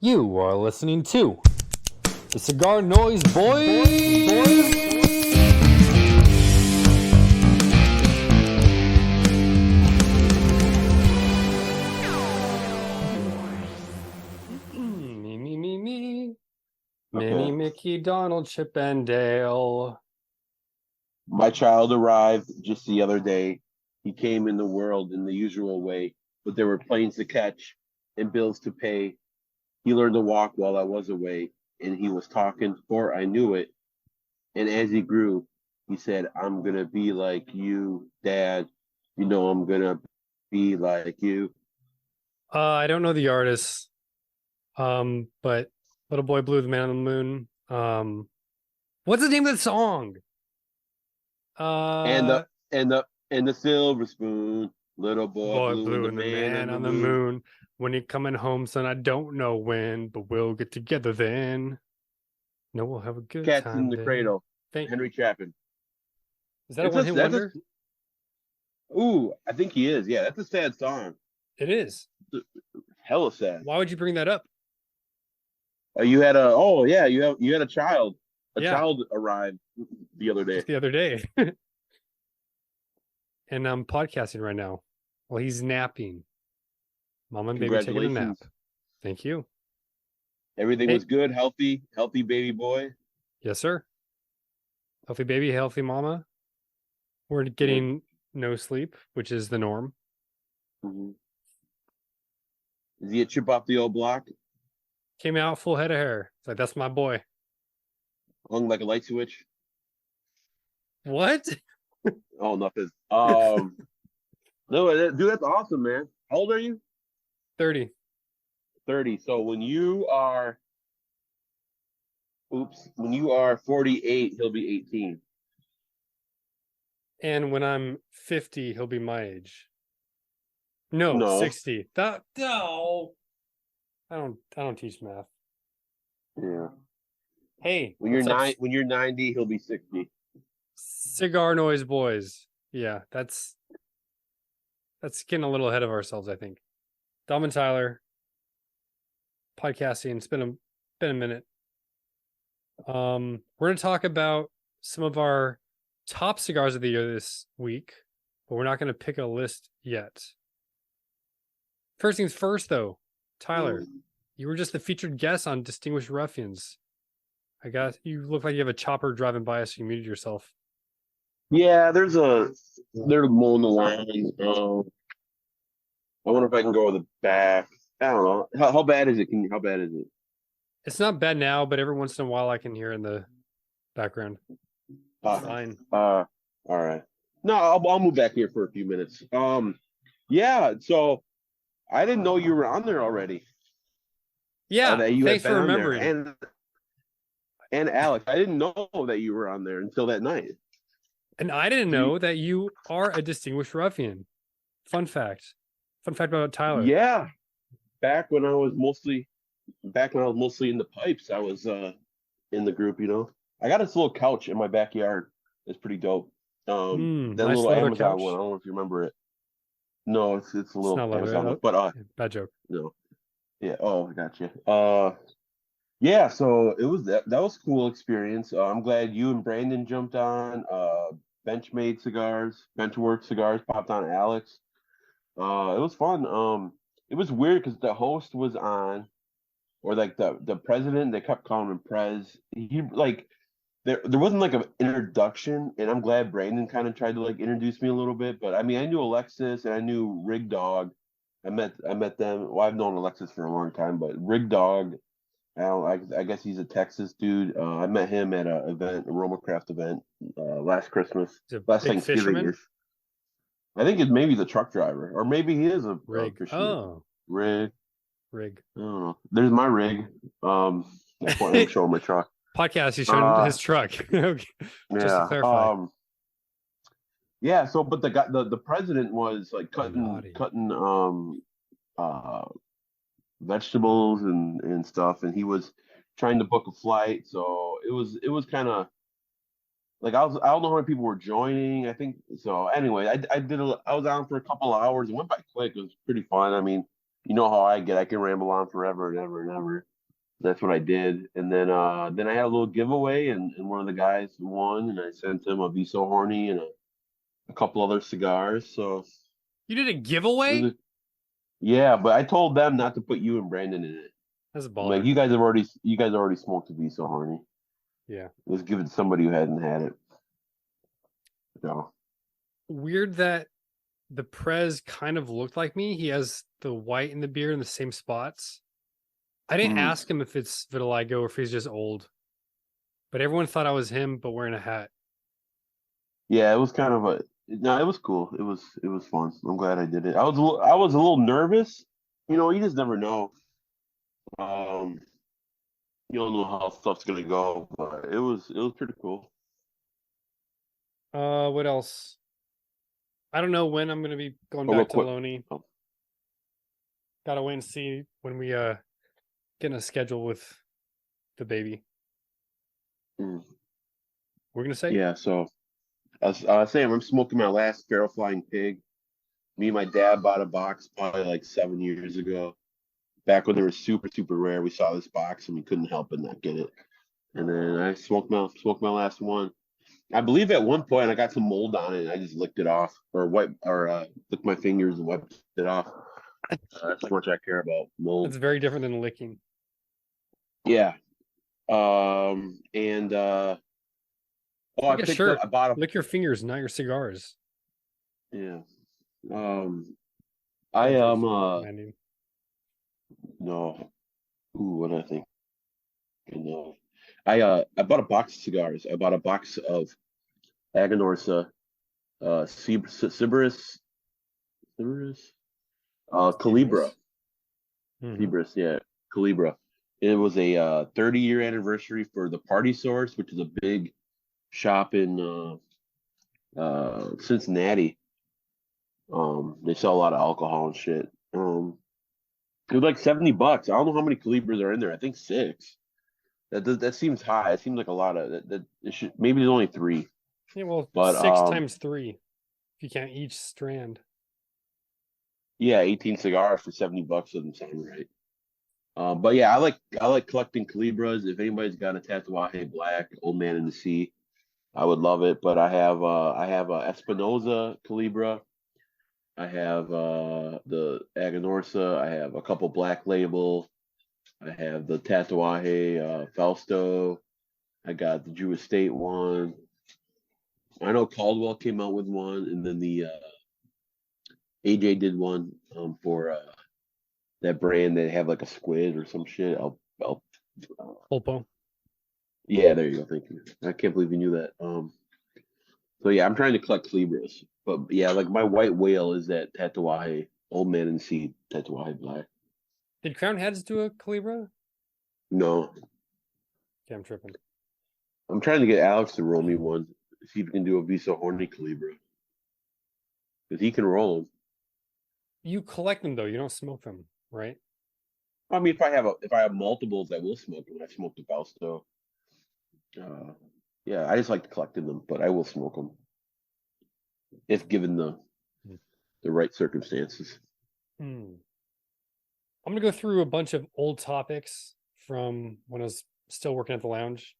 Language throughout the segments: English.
You are listening to the Cigar Noise Boys. Me. Minnie, Mickey, Donald, Chip, and Dale. My child arrived just the other day. He came in the world in the usual way, but there were planes to catch and bills to pay. He learned to walk while I was away, and he was talking before I knew it. And as he grew, he said, I'm going to be like you, Dad. You know, I'm going to be like you. I don't know the artist, but Little Boy Blue, the Man on the Moon. What's the name of the song? And the silver spoon, little boy, Boy blue, and Blue the and the man Man on the on the moon. Moon. When you're coming home, son, I don't know when, but we'll get together then. No, we'll have a good Cats in time the then. Cradle, Henry Chapin. Is that a one-hit wonder? Ooh, I think he is. Yeah, that's a sad song. It is. Hella sad. Why would you bring that up? You had a child. A Yeah, child arrived the other day. just the other day. And I'm podcasting right now while he's napping. Mom and baby taking a nap. Thank you. Everything was good, healthy baby boy. Yes, sir. Healthy baby, healthy mama. We're getting no sleep, which is the norm. Mm-hmm. Is he a chip off the old block? Came out full head of hair. It's like, that's my boy. Hung like a light switch. What? Oh, nothing. No, dude, that's awesome, man. How old are you? 30. 30. So when you are 48, he'll be 18. And when I'm 50, he'll be my age. No. 60. No. I don't teach math. Yeah. Hey, when you're 90, he'll be 60. Cigar Noise Boys. Yeah, that's getting a little ahead of ourselves, I think. Dom and Tyler podcasting. It's been a minute. We're going to talk about some of our top cigars of the year this week, but we're not going to pick a list yet. First things first, though, Tyler, you were just the featured guest on Distinguished Ruffians. I guess you look like you have a chopper driving by us, so you muted yourself. Yeah, they're mowing the lawn. I wonder if I can go with the back. I don't know. How bad is it? How bad is it? It's not bad now, but every once in a while I can hear in the background. Fine. All right. No, I'll move back here for a few minutes. Yeah. So I didn't know you were on there already. Yeah. Thanks for remembering. And Alex, I didn't know that you were on there until that night. And I didn't know that you are a Distinguished Ruffian. Fun fact about Tyler. Yeah. Back when I was mostly in the pipes, I was in the group, you know. I got this little couch in my backyard. It's pretty dope. That nice little Amazon couch. one. I don't know if you remember it. No, it's a little Amazon one. But bad joke. No. Yeah. Oh, I got you. Yeah. So it was that was a cool experience. I'm glad you and Brandon jumped on. Benchwork Cigars popped on Alex. It was fun. It was weird because the host was on, or like the president. They kept calling him Prez. He like there wasn't like an introduction, and I'm glad Brandon kind of tried to like introduce me a little bit. But I mean, I knew Alexis and I knew Rig Dog. I met them. Well, I've known Alexis for a long time, but Rig Dog, I guess he's a Texas dude. I met him at a Aromacraft event last Christmas, last Thanksgiving. I think it's maybe the truck driver, or maybe he is a rig. Rig. I don't know. There's my rig. That's why I'm showing my truck. Podcast. He's showing his truck. Okay. Just to clarify. Yeah. So, but the president was like cutting vegetables and stuff, and he was trying to book a flight. So it was kind of like I don't know how many people were joining. I think so. Anyway, I was on for a couple of hours. It went by quick. It was pretty fun. I mean, you know how I get. I can ramble on forever and ever and ever. That's what I did. And then I had a little giveaway, and one of the guys won, and I sent him a Be So Horny and a couple other cigars. So You did a it was giveaway? yeah, but I told them not to put you and Brandon in it. That's a I'm like, baller. you guys already smoked the Be So Horny. Yeah. Let's give it to somebody who hadn't had it. So Weird that the Prez kind of looked like me. He has the white in the beard in the same spots. I didn't mm, ask him if it's vitiligo or if he's just old, but everyone thought I was him, but wearing a hat. yeah, it was kind of a no, it was cool. It was fun. I'm glad I did it. I was a little nervous. You know, you just never know. Um, you don't know how stuff's gonna go, but it was pretty cool. What else? I don't know when I'm gonna be going Oh, real back to quick. Loney. Oh, Gotta wait and see when we get in a schedule with the baby. mm, We're gonna say yeah, so I was saying I'm smoking my last feral flying pig. Me and my dad bought a box probably like 7 years ago. Back when they were super, super rare. We saw this box and we couldn't help but not get it. And then I smoked my last one. I believe at one point I got some mold on it and I just licked it off or licked my fingers and wiped it off. That's how much I care about that's mold. very different than licking. Yeah. And oh, Like a shirt. I bought a Lick your fingers, not your cigars. yeah. Um I That joke's not landing. no. Ooh, what do I think? No. I bought a box of cigars. I bought a box of Aganorsa, Sybaris, Calibra, Zebras. Mm-hmm. Sybaris, yeah, Calibra. It was a 30-year anniversary for the Party Source, which is a big shop in Cincinnati. They sell a lot of alcohol and shit. It was like $70. I don't know how many Calibras are in there. I think six. That seems high. It seems like a lot of that. It should maybe there's only three, Yeah, well, but 6 times 3. If you count each strand. yeah, 18 cigars for $70 doesn't sound right. But yeah, I like collecting Calibras. If anybody's got a Tatuaje Black, Old Man in the Sea, I would love it. But I have a Espinosa Calibra. I have the Aganorsa. I have a couple Black Label. I have the Tatuaje Fausto. I got the Jew Estate one. I know Caldwell came out with one, and then the AJ did one for that brand that have like a squid or some shit. I'll Pulpo. yeah, there you go. Thank you. I can't believe you knew that. So yeah, I'm trying to collect Calibras, but yeah, like my white whale is that Tatuaje Old Man and Seed Tatuaje Black. Did Crown Heads do a Calibra? No, Okay, I'm tripping. I'm trying to get Alex to roll me one. See if he can do a Visa Horny Calibra because he can roll them. You collect them though, you don't smoke them, right? I mean, if I have multiples, I will smoke them. I smoked the Fausto. Uh, yeah, I just like collecting them, but I will smoke them if given the right circumstances. Hmm. I'm gonna go through a bunch of old topics from when I was still working at the lounge.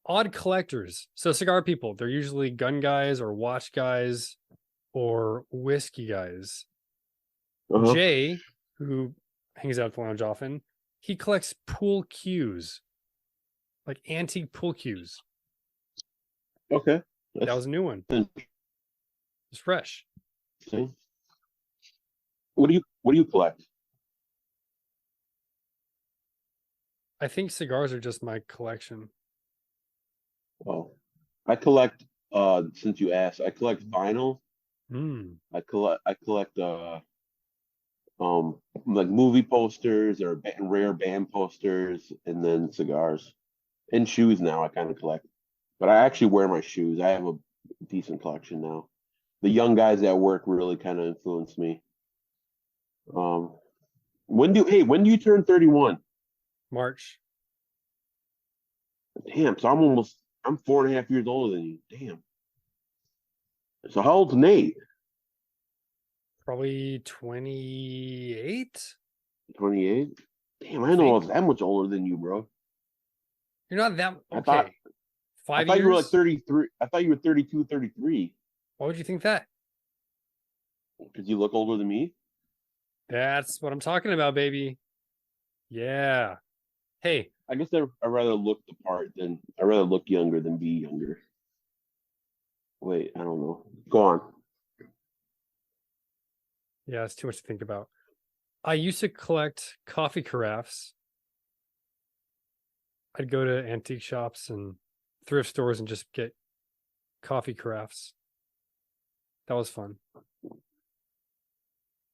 Odd collectors. So cigar people, they're usually gun guys or watch guys or whiskey guys. Uh-huh. Jay, who hangs out at the lounge often, he collects pool cues, like antique pool cues. Okay. That That's was a new one. It's fresh. interesting. What do you collect? I think cigars are just my collection. Well, I collect since you asked, I collect vinyl. Hmm. I collect like movie posters or rare band posters and then cigars. And shoes now I kind of collect. But I actually wear my shoes. I have a decent collection now. The young guys at work really kind of influenced me. Um when do you turn 31? March. Damn, so I'm 4.5 years older than you. Damn. So how old's Nate? Probably 28. 28? Damn, I I didn't know I think was that much older than you, bro. you're not that I thought okay. I Five thought you were like years. 33. I thought you were 32, 33. Why would you think that? Because you look older than me. That's what I'm talking about, baby. Yeah. Hey, I guess I rather look the part than I rather look younger than be younger. Wait, I don't know. Go on. yeah, it's too much to think about. I used to collect coffee carafes. I'd go to antique shops and thrift stores and just get coffee carafes. That was fun.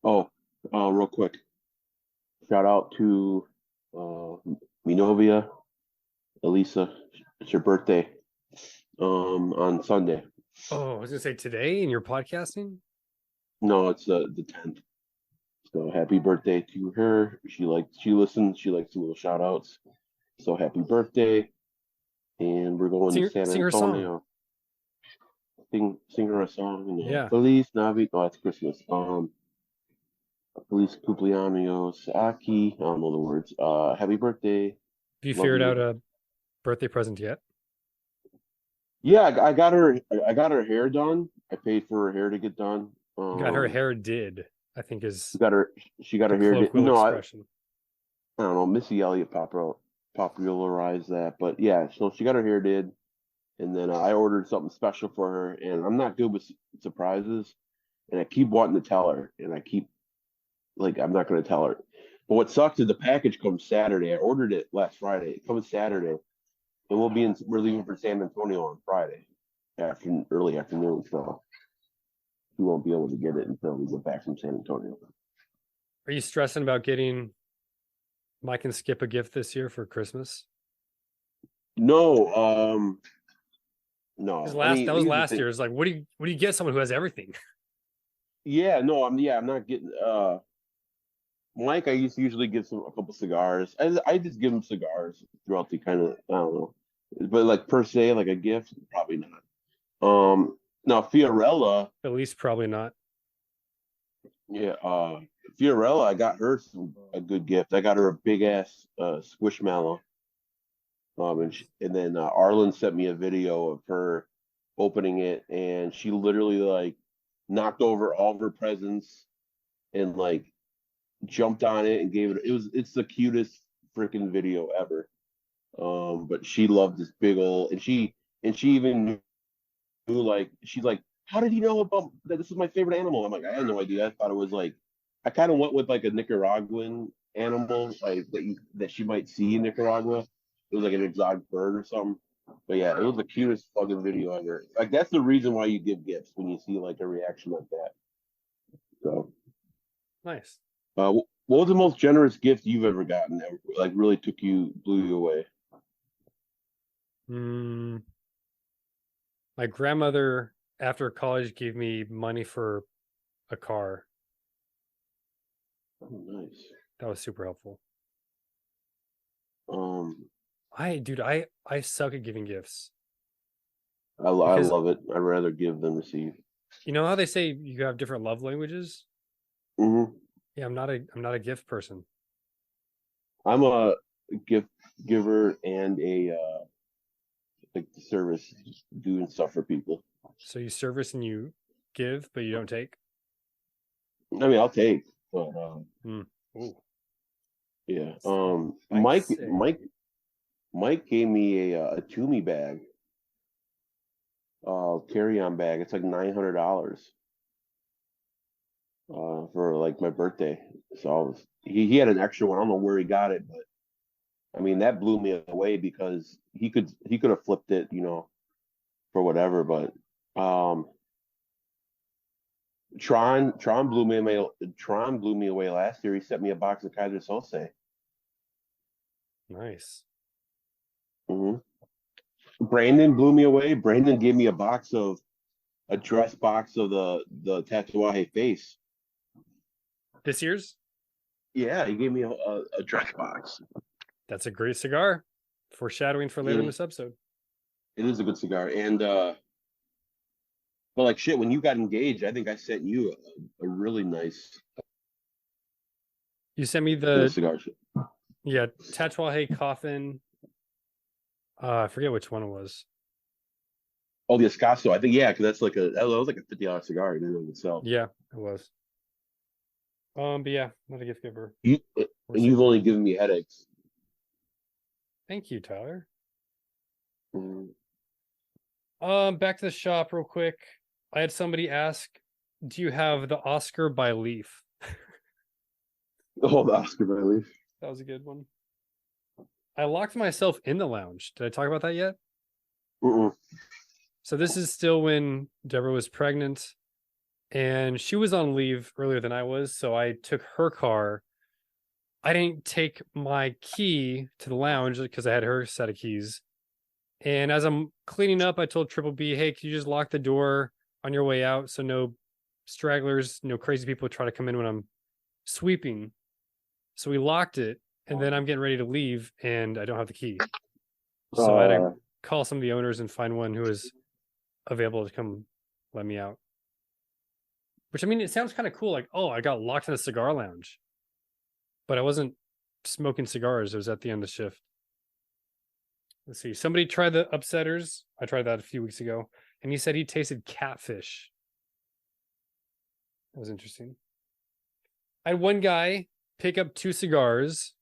Oh, real quick. Shout out to uh Minovia, Elisa. It's your birthday. On Sunday. Oh, I was gonna say today in your podcasting. No, it's the 10th. So happy birthday to her. She listens, she likes the little shout outs. So happy birthday. And we're going to San Sing her song. Antonio. Sing her a song. Yeah. Feliz Navi. Oh, it's Christmas. Feliz cumpleaños aquí. I don't know the words. Happy birthday. Have you Love figured out you. a birthday present yet? Yeah, I got her. I got her hair done. I paid for her hair to get done. Got her hair did, I think is She got her. She got the her hair did. colloquial No, expression. I don't know. Missy Elliott popularized that, but yeah. So she got her hair did, and then I ordered something special for her. And I'm not good with surprises, and I keep wanting to tell her, and I keep like I'm not going to tell her. But what sucks is the package comes Saturday. I ordered it last Friday. It comes Saturday, and we're leaving for San Antonio on Friday, early afternoon. So we won't be able to get it until we get back from San Antonio. Are you stressing about getting Mike and Skip a gift this year for Christmas? No, Because no. I last mean, that was here's the last thing. year. It's like, what do you get someone who has everything? Yeah, no, I'm not getting. Mike, I used to usually give him a couple cigars. I just give him cigars throughout the kind of I don't know, but like per se, like a gift, probably not. Now Fiorella, At least probably not. yeah, Fiorella, I got her a good gift. I got her a big ass squishmallow. And then Arlen sent me a video of her opening it, and she literally like knocked over all of her presents and like jumped on it and gave it. It's the cutest freaking video ever. But she loved this big old, and she even knew like she's like, how did you know about that? This is my favorite animal. I'm like, I had no idea. I thought it was like, I kind of went with like a Nicaraguan animal like that she might see in Nicaragua. It was like an exotic bird or something. But yeah, it was the cutest fucking video ever. Like that's the reason why you give gifts when you see like a reaction like that. So, Nice. what was the most generous gift you've ever gotten that like really blew you away? Mm, my grandmother after college gave me money for a car. Oh, nice. That was super helpful. Um, I suck at giving gifts I because love it. I'd rather give than receive. you know how they say you have different love languages? Hmm. Yeah, I'm not a gift person. I'm a gift giver and a like service doing stuff for people. So you service and you give, but you don't take. I mean, I'll take, but Mm. Ooh, yeah. spicy. Mike gave me a Toomey bag, carry-on bag. It's like $900 for like my birthday. So he had an extra one. I don't know where he got it, but I mean that blew me away because he could have flipped it, for whatever. But um, Tron blew me away last year. He sent me a box of Kaiser Sose. Nice. Hmm. Brandon blew me away. Brandon gave me a dress box of the Tatuaje face. This year's? Yeah, he gave me a dress box. That's a great cigar. Foreshadowing for later in It, this episode. it is a good cigar, and But like shit, when you got engaged, I think I sent you a really nice You sent me little the cigar shit. Tatuaje Coffin. I forget which one it was. Oh, the Escasso. I think, yeah, because that was like a $50 cigar in and of itself. Yeah, it was. But yeah, not a gift giver You or and you've singer. only given me headaches. Thank you, Tyler. Mm. Back to the shop real quick. I had somebody ask, "Do you have the Oscar by Leaf?" Oh, the Oscar Mayer. That was a good one. I locked myself in the lounge. Did I talk about that yet? Mm-mm. So this is still when Deborah was pregnant, and she was on leave earlier than I was. So I took her car. I didn't take my key to the lounge because I had her set of keys. And as I'm cleaning up, I told Triple B, "Hey, can you just lock the door on your way out so no stragglers, no crazy people try to come in when I'm sweeping?" So we locked it, and then I'm getting ready to leave, and I don't have the key. So I had to Uh, call some of the owners and find one who was available to come let me out. Which, I mean, it sounds kind of cool. Like, oh, I got locked in a cigar lounge, but I wasn't smoking cigars. It was at the end of the shift. Let's see. Somebody tried the upsetters. I tried that a few weeks ago, and he said he tasted catfish. That was interesting. I had one guy pick up 2 cigars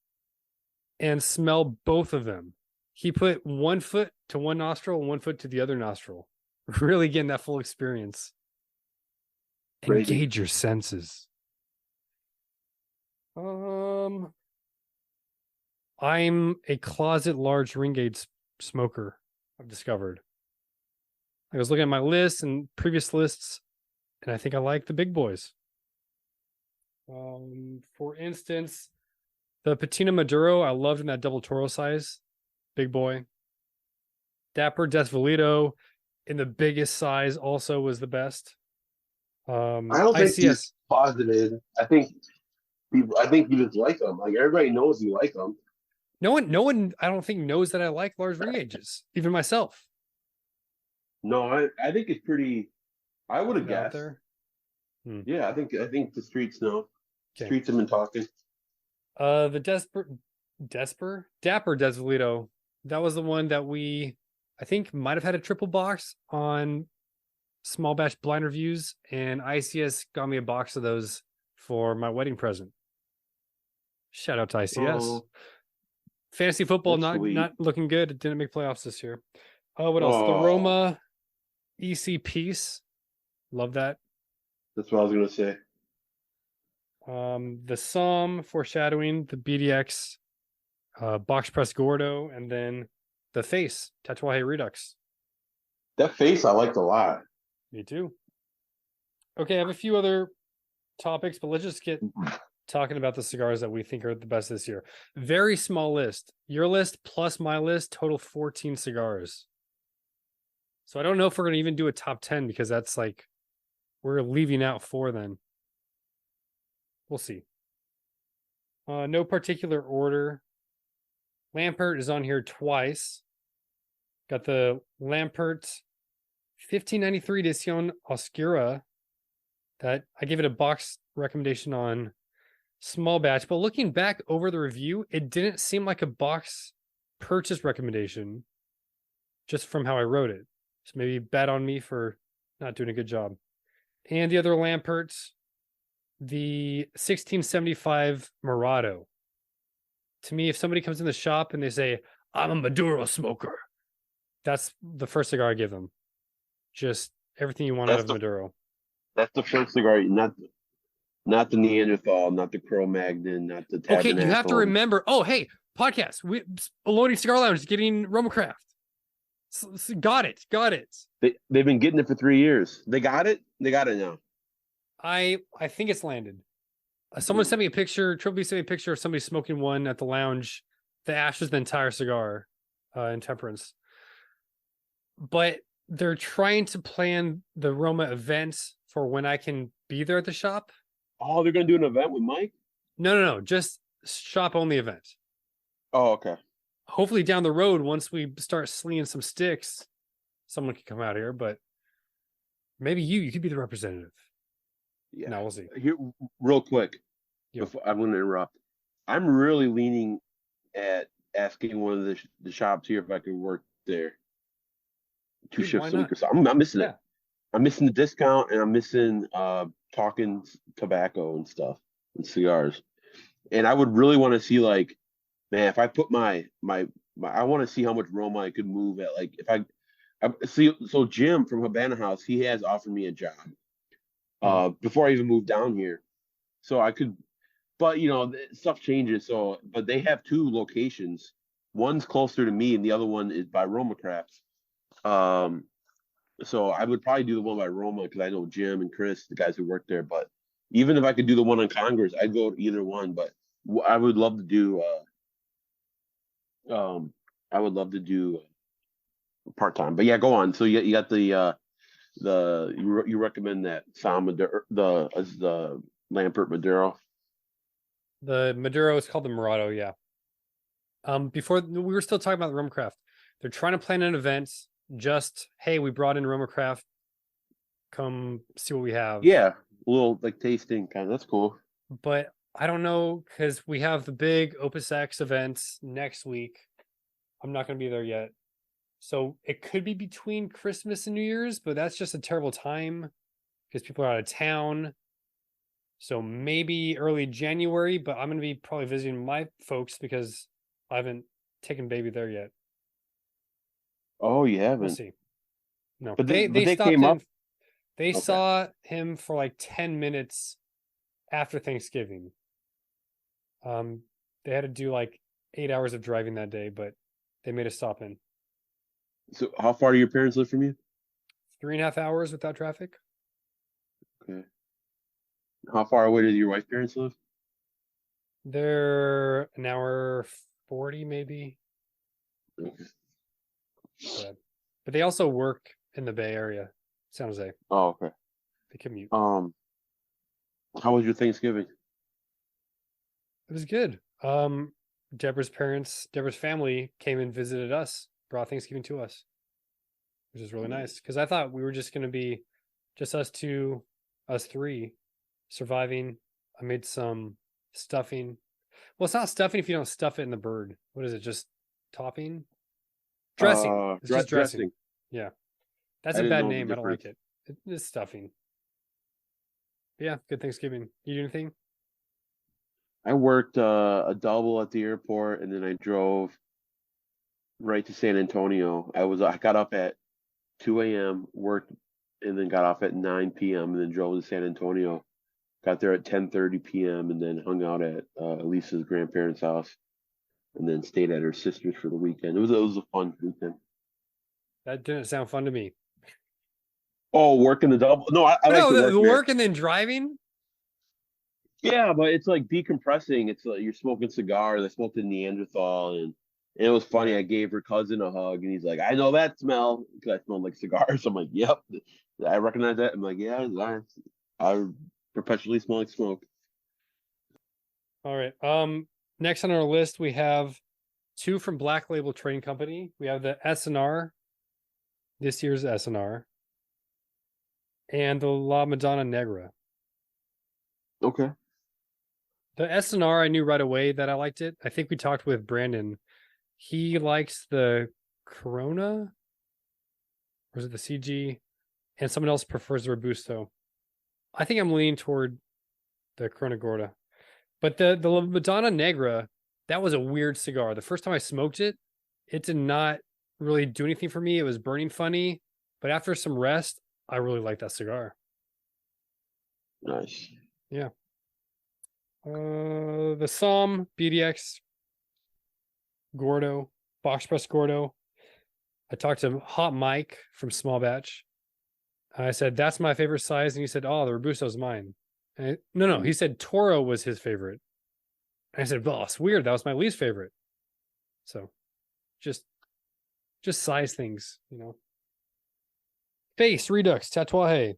and smell both of them. He put 1 foot to one nostril and 1 foot to the other nostril. Really getting that full experience. crazy. Engage your senses. I'm a closet large ring gauge smoker, I've discovered. I was looking at my list and previous lists, and I think I like the big boys. For instance, the Patina Maduro, I loved in that double Toro size, big boy. Dapper Desvalito in the biggest size also was the best. I don't think he's ICS. positive. I think you just like them. Like everybody knows you like them. No one, I don't think knows that I like large ring gauges, even myself. No, I think it's pretty. I would have Out guessed. there. Hmm. Yeah, I think the streets know. Okay. Streets have been talking. The Dapper Desvalito. That was the one that I think, might have had a triple box on small batch blind reviews, and ICS got me a box of those for my wedding present. Shout out to ICS. Oh, Fantasy football that's not sweet. not looking good. It didn't make playoffs this year. Oh, what else? The Oh, Roma EC piece. Love that. that's what I was gonna say. The Somme foreshadowing the BDX, box press Gordo, and then the face Tatuaje Redux. That face I liked a lot. Me too. Okay, I have a few other topics, but let's just get talking about the cigars that we think are the best this year. Very small list. Your list plus my list, total 14 cigars. So I don't know if we're going to even do a top 10 because that's like, we're leaving out 4 then. We'll see. No particular order. Lampert is on here twice. Got the Lampert 1593 Edición Oscura that I gave it a box recommendation on small batch, but looking back over the review, it didn't seem like a box purchase recommendation just from how I wrote it. So maybe bad on me for not doing a good job. And the other Lamperts, the 1675 Murado. To me, if somebody comes in the shop and they say, "I'm a Maduro smoker," that's the first cigar I give them. Just everything you want out That's of the Maduro. that's the first cigar. Not the Neanderthal, not the Cro-Magnon, not the Okay, you have to Tabernacle. remember. Oh, hey, podcast. Baloney Cigar Lounge is getting Roma Craft. Got it. They've been getting it for 3 years. They got it. They got it now. I think it's landed. Someone sent me a picture. Triple B sent me a picture of somebody smoking one at the lounge. The ash was the entire cigar in Temperance. But they're trying to plan the Roma event for when I can be there at the shop. Oh, they're gonna do an event with Mike. No. Just shop only event. Oh, okay. Hopefully down the road, once we start slinging some sticks, someone can come out here. But Maybe you could be the representative. Yeah. No, we'll see. Here, real quick, Yep. before I'm going to interrupt. I'm really leaning at asking one of the shops here if I could work there two Dude, why shifts a week not? or so. I'm missing it. Yeah. I'm missing the discount and I'm missing talking tobacco and stuff and cigars. And I would really want to see like, man, if I put my I want to see how much Roma I could move at. Like if I see, so Jim from Habana House, he has offered me a job Mhm. before I even moved down here. So I could, but stuff changes. So, but they have two locations. One's closer to me, and the other one is by Roma Crafts. Um, so I would probably do the one by Roma because I know Jim and Chris, the guys who work there. But even if I could do the one on Congress, I'd go to either one. But I would love to do. I would love to do part time. But yeah, go on. So you got you recommend that Sam Maduro, the Lampert Maduro. The Maduro is called the Murado, yeah. Before we were still talking about the Rumcraft. They're trying to plan an event. Just hey, we brought in Rumcraft. Come see what we have. Yeah, a little like tasting kind of. That's cool. But I don't know because we have the big Opus X events next week. I'm not going to be there yet. So it could be between Christmas and New Year's, but that's just a terrible time because people are out of town. So maybe early January, but I'm going to be probably visiting my folks because I haven't taken baby there yet. Oh, you We'll haven't. see. No, But they they stopped came in. up. They Okay. saw him for like 10 minutes after Thanksgiving. Um, they had to do like 8 hours of driving that day, but they made a stop in. So how far do your parents live from you? 3.5 hours without traffic. Okay. How far away did your wife's parents live? They're an hour 40, maybe. Okay. Yeah. But they also work in the Bay Area, San Jose. Oh, okay. They commute. How was your Thanksgiving? It was good. Deborah's family came and visited us, brought Thanksgiving to us, which is really nice. Because I thought we were just going to be just us two, us three, surviving. I made some stuffing. Well, it's not stuffing if you don't stuff it in the bird. What is it? Just topping? Dressing. It's just dressing. Dressing. Yeah. That's I a didn't bad know the name. I don't like difference. it. It's stuffing. But yeah, good Thanksgiving. You do anything? I worked a double at the airport, and then I drove right to San Antonio. I got up at 2 a.m., worked, and then got off at 9 p.m. and then drove to San Antonio. Got there at 10:30 p.m. and then hung out at Elisa's grandparents' house, and then stayed at her sister's for the weekend. It was a fun weekend. That didn't sound fun to me. Oh, working the double? No, I But like no, to the work, man. work and then driving. Yeah, but it's like decompressing. It's like you're smoking cigars. I smoked a Neanderthal, and it was funny. Right. I gave her cousin a hug, and he's like, "I know that smell because I smelled like cigars." I'm like, "Yep, I recognize that." I'm like, "Yeah, I perpetually smell like smoke." All right. Next on our list we have two from Black Label Trading Company. We have the SNR, this year's SNR, and the La Madonna Negra. Okay. The SNR I knew right away that I liked it. I think we talked with Brandon. He likes the Corona, or is it the CG? And someone else prefers the Robusto. I think I'm leaning toward the Corona Gorda. But the La Madonna Negra, that was a weird cigar. The first time I smoked it, it did not really do anything for me. It was burning funny, but after some rest, I really liked that cigar. Nice. Yeah. The Somme BDX Gordo, Box Press Gordo. I talked to Hot Mike from Small Batch. I said, that's my favorite size. And he said, oh, the Robusto's mine. No. He said Toro was his favorite. And I said, well, it's weird. That was my least favorite. So just size things, Face Redux Tatuaje.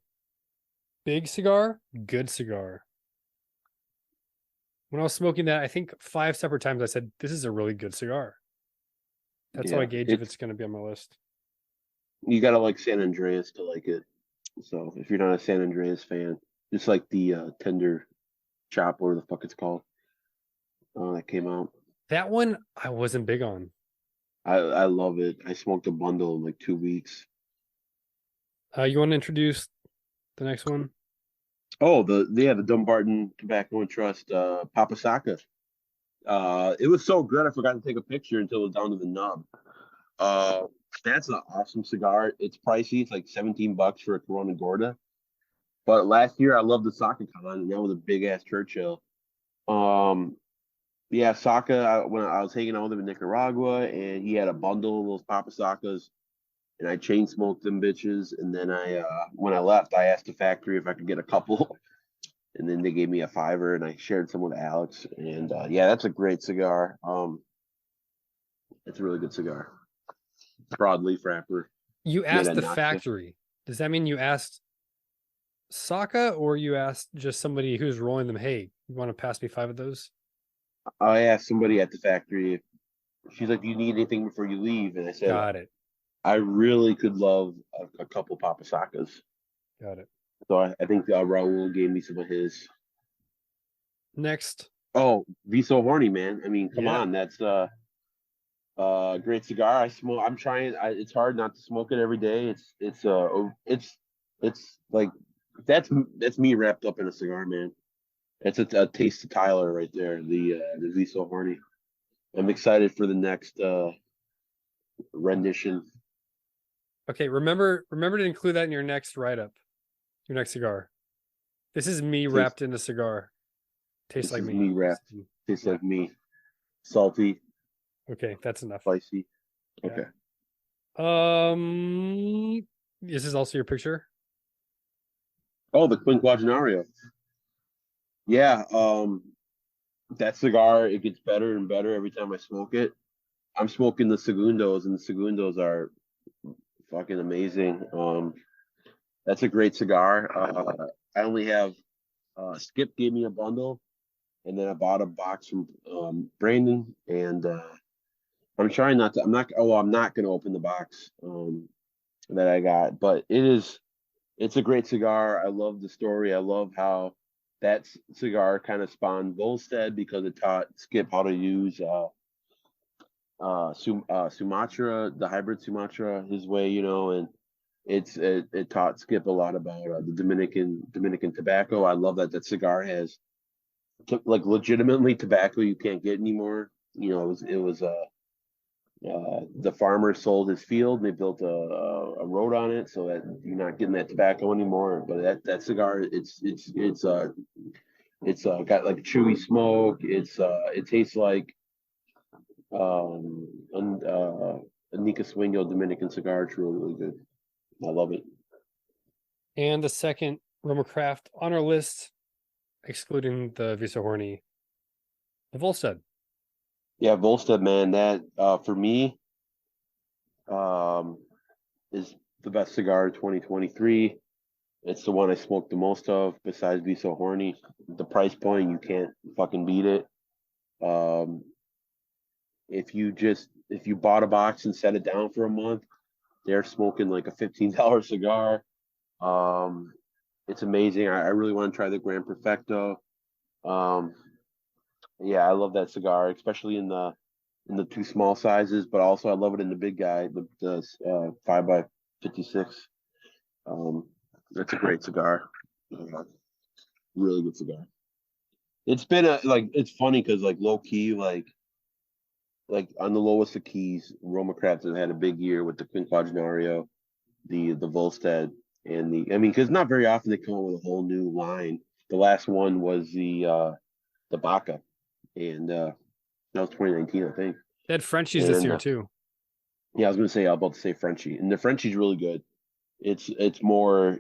Big cigar, good cigar. When I was smoking that, I think 5 separate times I said, this is a really good cigar. That's how I Yeah, gauge if it's going to be on my list. you gotta like San Andreas to like it. So if you're not a San Andreas fan, just like the tender chop, or the fuck it's called, that came out. That one I wasn't big on. I love it. I smoked a bundle in like 2 weeks. You want to introduce the next one? Oh, the Dumbarton Tobacco and Trust Papasaka. It was so good I forgot to take a picture until it was down to the nub. Uh, that's an awesome cigar. It's pricey. It's like $17 for a Corona Gorda. But last year I loved the Saka Con, and that was a big ass Churchill. Um, yeah, Saka. When I was hanging out with him in Nicaragua, and he had a bundle of those Papasakas, and I chain smoked them bitches. And then when I left, I asked the factory if I could get a couple, and then they gave me a fiver, and I shared some with Alex. And yeah, that's a great cigar. It's a really good cigar. Broadleaf wrapper You made asked of the Natcha. factory. Does that mean you asked Saka or you asked just somebody who's rolling them? Hey, you want to pass me 5 of those? I asked somebody at the factory. She's like, "Do you need anything before you leave?" And I said, Got it. "I really could love a couple Papasakas." Got it. So I think Raul gave me some of his. Next. Oh, be so horny, man! I mean, come Yeah. on, that's great cigar. I smoke. I'm trying. It's hard not to smoke it every day. It's like that's me wrapped up in a cigar, man. It's a taste of Tyler right there. The Be So Horny. I'm excited for the next rendition. Okay, remember to include that in your next write-up, your next cigar. This is me Taste. wrapped in a cigar. Tastes This like is me. me wrapped. Tastes like me. Salty, Okay, that's enough. spicy. Yeah. Okay. This is also your picture. Oh, the Quinquagenario. Yeah. That cigar, it gets better and better every time I smoke it. I'm smoking the Segundos, and the Segundos are fucking amazing. That's a great cigar. I only have Skip gave me a bundle, and then I bought a box from Brandon, and I'm trying not to. I'm not. Oh, I'm not going to open the box that I got, but it's a great cigar. I love the story. I love how that cigar kind of spawned Volstead because it taught Skip how to use Sumatra, the hybrid Sumatra, his way, and it taught Skip a lot about the Dominican tobacco. I love that cigar has like legitimately tobacco you can't get anymore. The farmer sold his field and they built a road on it so that you're not getting that tobacco anymore. But that cigar, it's got like chewy smoke. It tastes like um a Nica Sueño Dominican cigar. It's really, really good. I love it. And the second Romacraft on our list, excluding the Visa Horny, the Volstead. Yeah, Volstead, man, that for me um is the best cigar of 2023. It's the one I smoked the most of, besides Be So Horny. The price point, you can't fucking beat it. Um, if you bought a box and set it down for a month, they're smoking like a $15 cigar. Um, it's amazing. I really want to try the Gran Perfecto. Um, yeah, I love that cigar, especially in the two small sizes, but also I love it in the big guy, the 5 by 56. Um, that's a great cigar. Really good cigar. It's been it's funny because like low key like on the lowest of keys, Roma Craft has had a big year with the Quinquagenario, the Volstead, and the I mean because not very often they come up with a whole new line. The last one was the Baca, and that was 2019 I think. They had Frenchies this And year too. yeah, I was gonna say I was about to say Frenchie, and the Frenchie's really good. It's more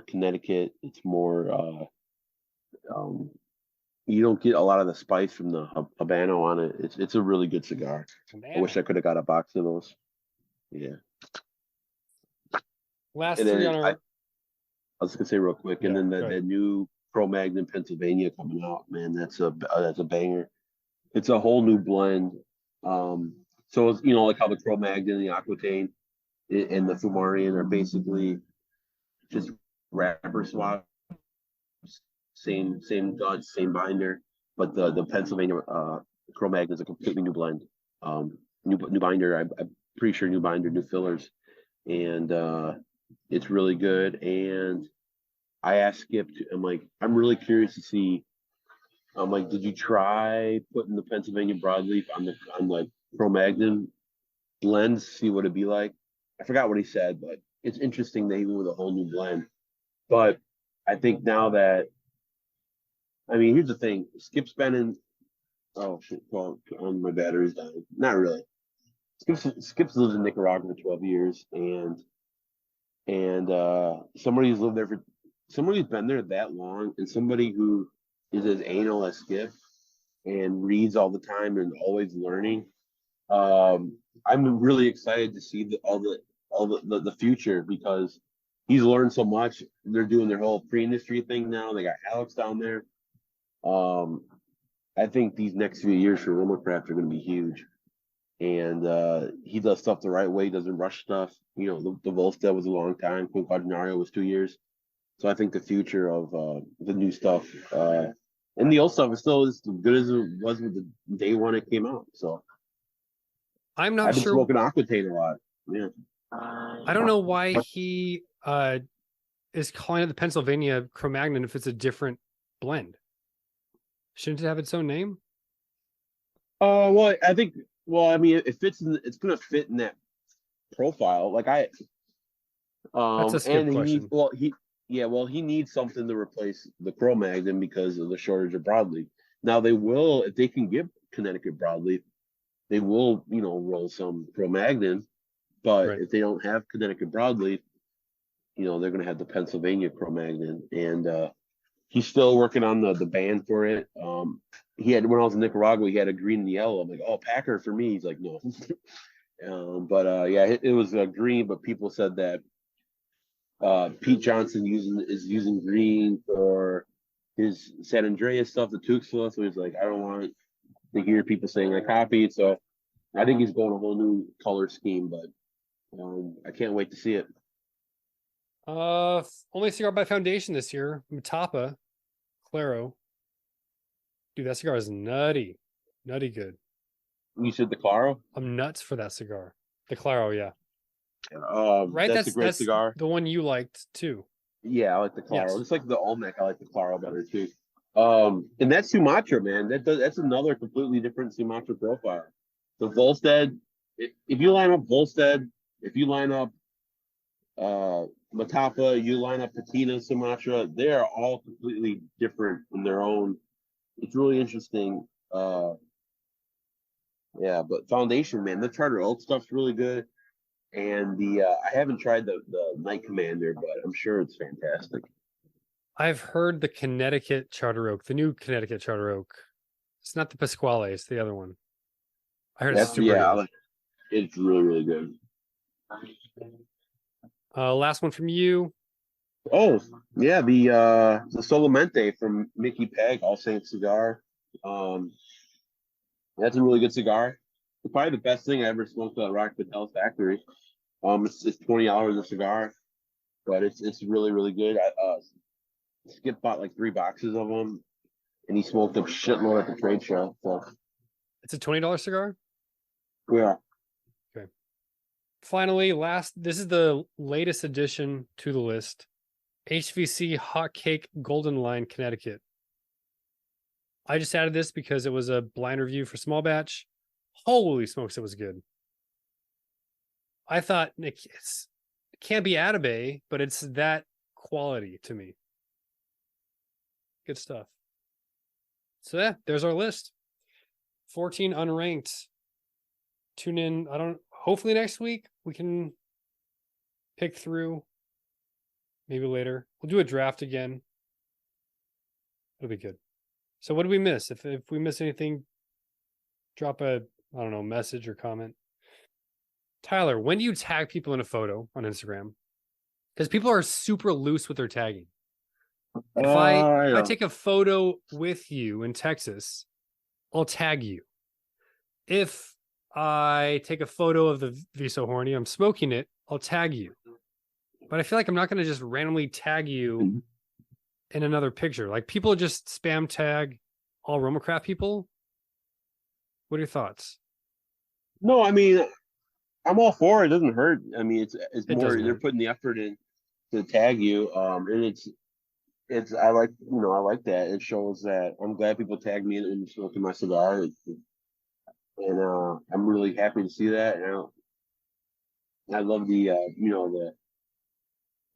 Connecticut. It's more um, you don't get a lot of the spice from the habano on it. It's a really good cigar. I wish Banana. I could have got a box of those. Yeah, Last and three then on I, our I was gonna say real quick, and yeah, then go ahead. that new Pro Magnum Pennsylvania coming out, man, that's a banger. It's a whole new blend. So it's like how the Cro Magnon, the Aquitaine, and the Fumarian are basically just wrapper swap, same Dutch, same binder, but the Pennsylvania Cro-Magnon is a completely new blend. New binder. I'm pretty sure new binder, new fillers, and it's really good. And I asked Skip, I'm like, I'm really curious to see. I'm like, did you try putting the Pennsylvania broadleaf on like Cro-Magnon blend, see what it'd be like? I forgot what he said, but it's interesting that he went with a whole new blend. But I think now that, I mean, here's the thing: Skip's been in. Oh shit! Well, my battery's dying. Not really. Skip's lived in Nicaragua for 12 years, and somebody who's lived there for somebody who's been there that long, and somebody who is as anal as Skip and reads all the time and always learning. I'm really excited to see all the future because he's learned so much. They're doing their whole pre-industry thing now. They got Alex down there. Um, I think these next few years for Romacraft are going to be huge. And he does stuff the right way. He doesn't rush stuff. You know, the Volstead was a long time. Quinquagenario was 2 years. So I think the future of the new stuff and the old stuff is still as good as it was with the day one it came out. So I'm not I've been sure. smoking Aquitaine a lot. Yeah. I don't know why he is calling it the Pennsylvania Cro-Magnon if it's a different blend. Shouldn't it have its own name? Well, I think. Well, I mean, it fits. It's gonna fit in that profile. Like That's a Skip and he needs. question. Well, he needs something to replace the Cro-Magnon because of the shortage of broadleaf. Now they will, if they can get Connecticut broadleaf, they will, roll some Cro-Magnon. But Right. if they don't have Connecticut broadleaf, they're gonna have the Pennsylvania Cro-Magnon, and he's still working on the band for it. He had when I was in Nicaragua, he had a green and yellow. I'm like, oh, Packer for me. He's like, no. But yeah, it was green. But people said that Pete Johnson is using green for his San Andreas stuff, the Tuxla. So he's like, I don't want to hear people saying I copied. So I think he's going a whole new color scheme. But I can't wait to see it. Only cigar by Foundation this year. Matapa, Claro. Dude, that cigar is nutty good. You said the Claro? I'm nuts for that cigar. The Claro, yeah. Right, That's a great cigar. the one you liked too. Yeah, I like the Claro. Yes. Just like the Olmec, I like the Claro better too. And that's Sumatra, man. That's another completely different Sumatra profile. The Volstead, if you line up Volstead, if you line up Matapa, you line up Patina, Sumatra, they are all completely different in their own. It's really interesting. Yeah, but Foundation, man, the Charter Oak stuff's really good. And I haven't tried the Night Commander, but I'm sure it's fantastic. I've heard the Connecticut Charter Oak, the new Connecticut Charter Oak. It's not the Pasquale, it's the other one. I heard it's super good. It's really, really good. Last one from you. Oh, yeah, the Solamente from Mickey Peg, All Saints Cigar. That's a really good cigar. It's probably the best thing I ever smoked at Rock Patel's factory. It's $20 a cigar, but it's really, really good. Skip bought like 3 boxes of them, and he smoked a shitload at the trade show. So It's a $20 cigar? yeah. Okay. Finally, this is the latest addition to the list. HVC Hot Cake Golden Line Connecticut. I just added this because it was a blind review for small batch. Holy smokes, it was good. I thought it can't be Atabey, but it's that quality to me. Good stuff. So yeah, there's our list. 14 unranked. Tune in. Hopefully next week we can pick through. Maybe later. We'll do a draft again. It'll be good. So what did we miss? If we miss anything, drop a message or comment. Tyler, when do you tag people in a photo on Instagram? Because people are super loose with their tagging. If I take a photo with you in Texas, I'll tag you. If I take a photo of the Viso Horny, I'm smoking it, I'll tag you. but I feel like I'm not going to just randomly tag you in another picture. Like people just spam tag all Romacraft people. What are your thoughts? No, I mean, I'm all for it. It doesn't hurt. I mean, it's It more doesn't they're hurt. putting the effort in to tag you. And it's I like I like that. It shows that I'm glad people tag me in smoking my cigar, and I'm really happy to see that. And I love the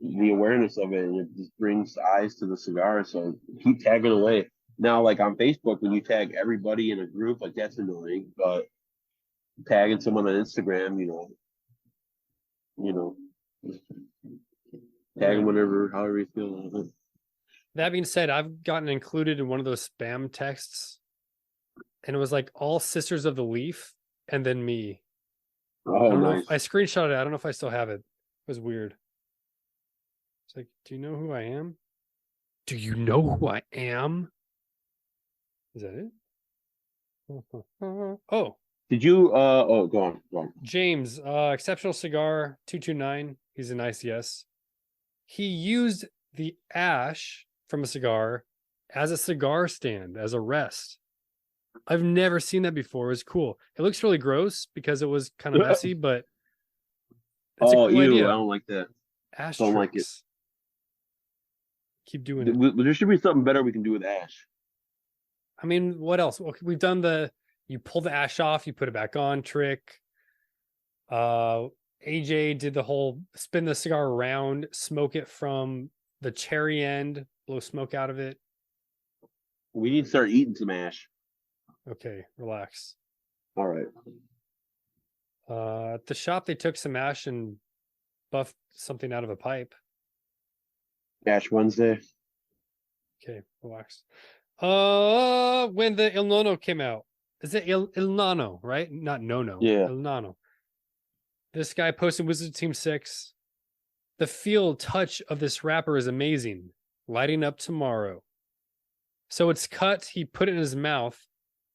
the awareness of it, and it just brings eyes to the cigar. So keep tagging away. Now, like on Facebook, when you tag everybody in a group, like that's annoying. But tagging someone on Instagram, you know, tag them Right. whatever, however you feel. That being said, I've gotten included in one of those spam texts, and it was like all Sisters of the Leaf and then me. I Oh, don't know if I nice. screenshot it. I don't know if I still have it. It was weird. It's like, do you know who I am? Do you know who I am? Is that it? Oh, Did you? Oh, go on, go on. James, exceptional cigar 229. He's a nice yes. He used the ash from a cigar as a cigar stand, as a rest. I've never seen that before. It was cool. It looks really gross because it was kind of messy, but it's a Oh, cool ew! I idea. don't like that. Ash Don't like it. tricks. Keep doing it. There should be something better we can do with ash. I mean, what else? Well, we've done the you pull the ash off, you put it back on trick. AJ did the whole spin the cigar around, smoke it from the cherry end, blow smoke out of it. We need to start eating some ash. Okay, relax. All right. At the shop, they took some ash and buffed something out of a pipe. Ash Wednesday. Okay, relax. When the Il Nono came out, is it Il Nano, right? Not Nono, Yeah. Il Nano. This guy posted Wizard Team 6. The feel touch of this wrapper is amazing. Lighting up tomorrow. So it's cut. He put it in his mouth,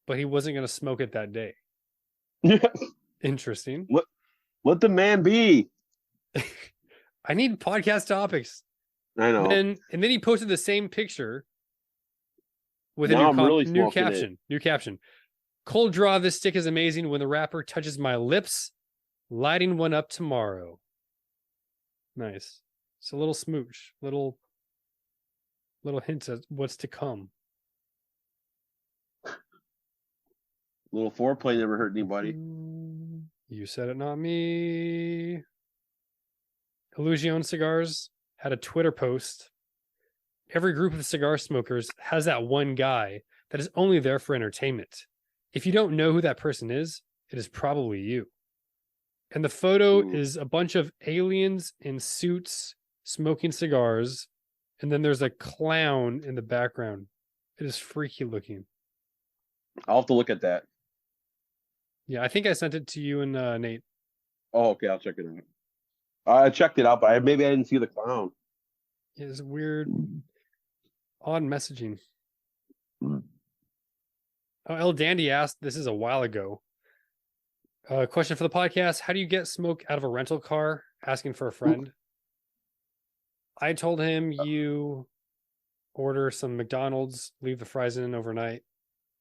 but he wasn't going to smoke it that day. Interesting. Let the man be. I need podcast topics. I know. And then he posted the same picture with Now a I'm really new smoking caption. New caption. Cold draw of this stick is amazing when the wrapper touches my lips. Lighting one up tomorrow. Nice. It's a little smooch. Little hints at what's to come. Little foreplay never hurt anybody. You said it, not me. Illusion Cigars had a Twitter post. Every group of cigar smokers has that one guy that is only there for entertainment. If you don't know who that person is, it is probably you. And the photo is a bunch of aliens in suits smoking cigars. And then there's a clown in the background. It is freaky looking. I'll have to look at that. Yeah, I think I sent it to you and Nate. Oh, okay. I'll check it out. I checked it out, but maybe I didn't see the clown. It's weird, odd messaging. Oh, El Dandy asked, this is a while ago. Question for the podcast. How do you get smoke out of a rental car? Asking for a friend. I told him you order some McDonald's, leave the fries in overnight.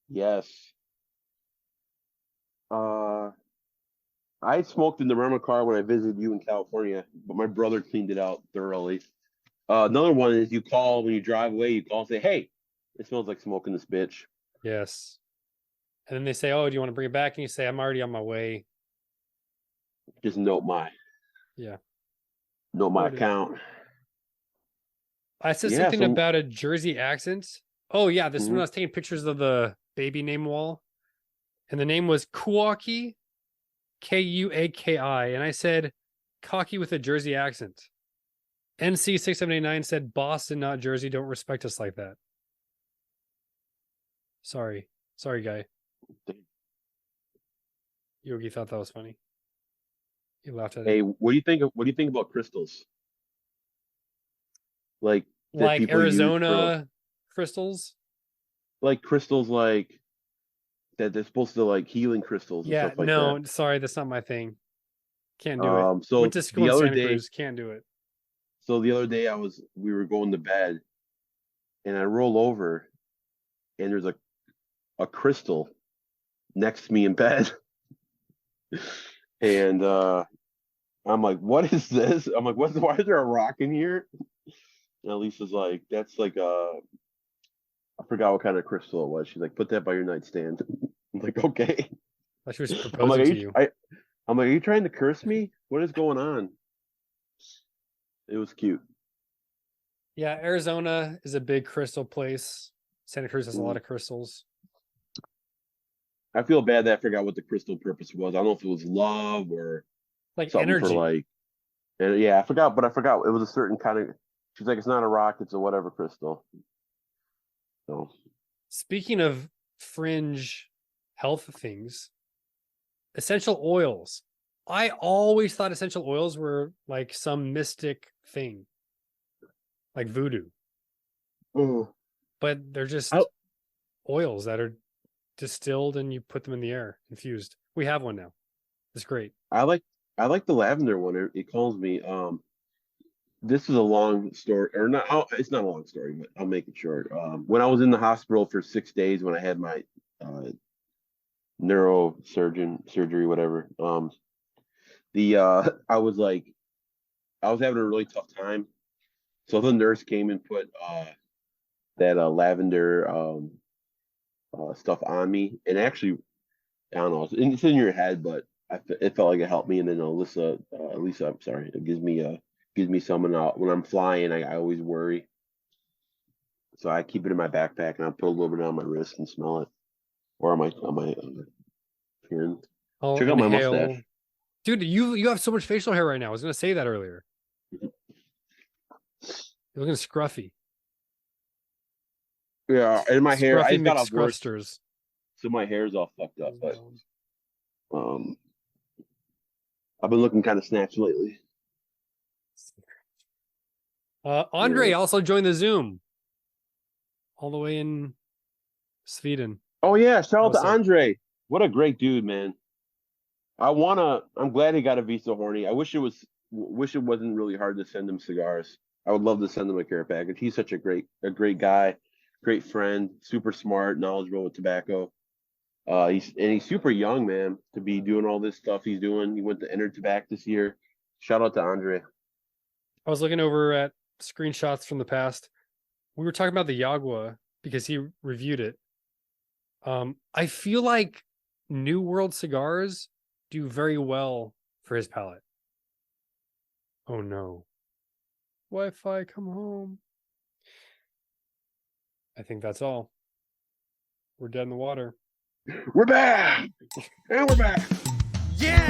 Yes. I smoked in the rental car when I visited you in California, but my brother cleaned it out thoroughly. Another one is you call when you drive away, you call and say, hey, it smells like smoke in this bitch. Yes. And then they say, oh, do you want to bring it back? And you say, I'm already on my way. Just note my account. I said something about a Jersey accent. Oh, yeah. This is when I was taking pictures of the baby name wall. And the name was Kuaki, Kuaki. And I said, cocky with a Jersey accent. NC6789 said, Boston, not Jersey. Don't respect us like that. Sorry, guy. Yogi thought that was funny. He laughed at it. Hey, what do you think about crystals? Like Arizona crystals? Like crystals like that they're supposed to like healing crystals and stuff like that. No, sorry, that's not my thing. Can't do it. So Went to school in Santa Cruz, can't do it. So the other day we were going to bed, and I roll over, and there's a crystal next to me in bed, and I'm like, what is this? I'm like, why is there a rock in here? And Lisa's like, that's like I forgot what kind of crystal it was. She's like, put that by your nightstand. I'm like, okay. Like she was I'm like, proposing to you. I'm like, are you trying to curse me? What is going on? It was cute. Yeah, Arizona is a big crystal place. Santa Cruz has a lot of crystals. I feel bad that I forgot what the crystal purpose was. I don't know if it was love or Like something for energy. like, and yeah, I forgot, but I forgot it was a certain kind of. She's like, it's not a rock, it's a whatever crystal. So Speaking of fringe health things, essential oils. I always thought essential oils were like some mystic thing, like voodoo, oh, but they're I just oils that are distilled and you put them in the air, infused. We have one now. It's great. I like I like the lavender one. It calls me. This is a long story, or not? It's not a long story, but I'll make it short. When I was in the hospital for 6 days, when I had my uh, neurosurgeon surgery, whatever. The I was having a really tough time, so the nurse came and put that lavender stuff on me, and actually, I don't know, it's in your head, but it felt like it helped me. And then Lisa, I'm sorry, it gives me some, and when I'm flying, I always worry, so I keep it in my backpack, and I put a little bit on my wrist and smell it, or on my chin. I'll Check out my inhale. mustache. Dude, you have so much facial hair right now. I was gonna say that earlier. You're looking scruffy. Yeah, and my hair, I Scruffy just got off work, McScruffsters. so my hair's all fucked up. But um, I've been looking kind of snatched lately. Andre Yeah. also joined the Zoom all the way in Sweden. Oh yeah, shout out to What's up? Andre. What a great dude, man. I'm glad he got a Visa Horny. Wish it wasn't really hard to send him cigars. I would love to send him a care package. He's such a great guy, great friend, super smart, knowledgeable with tobacco. He's super young, man, to be doing all this stuff he's doing. He went to Enter Tobacco this year. Shout out to Andre. I was looking over at screenshots from the past. We were talking about the Yagua because he reviewed it. I feel like New World cigars do very well for his palate. Oh no. Wi-Fi, come home. I think that's all. We're dead in the water. We're back, and we're back. Yeah!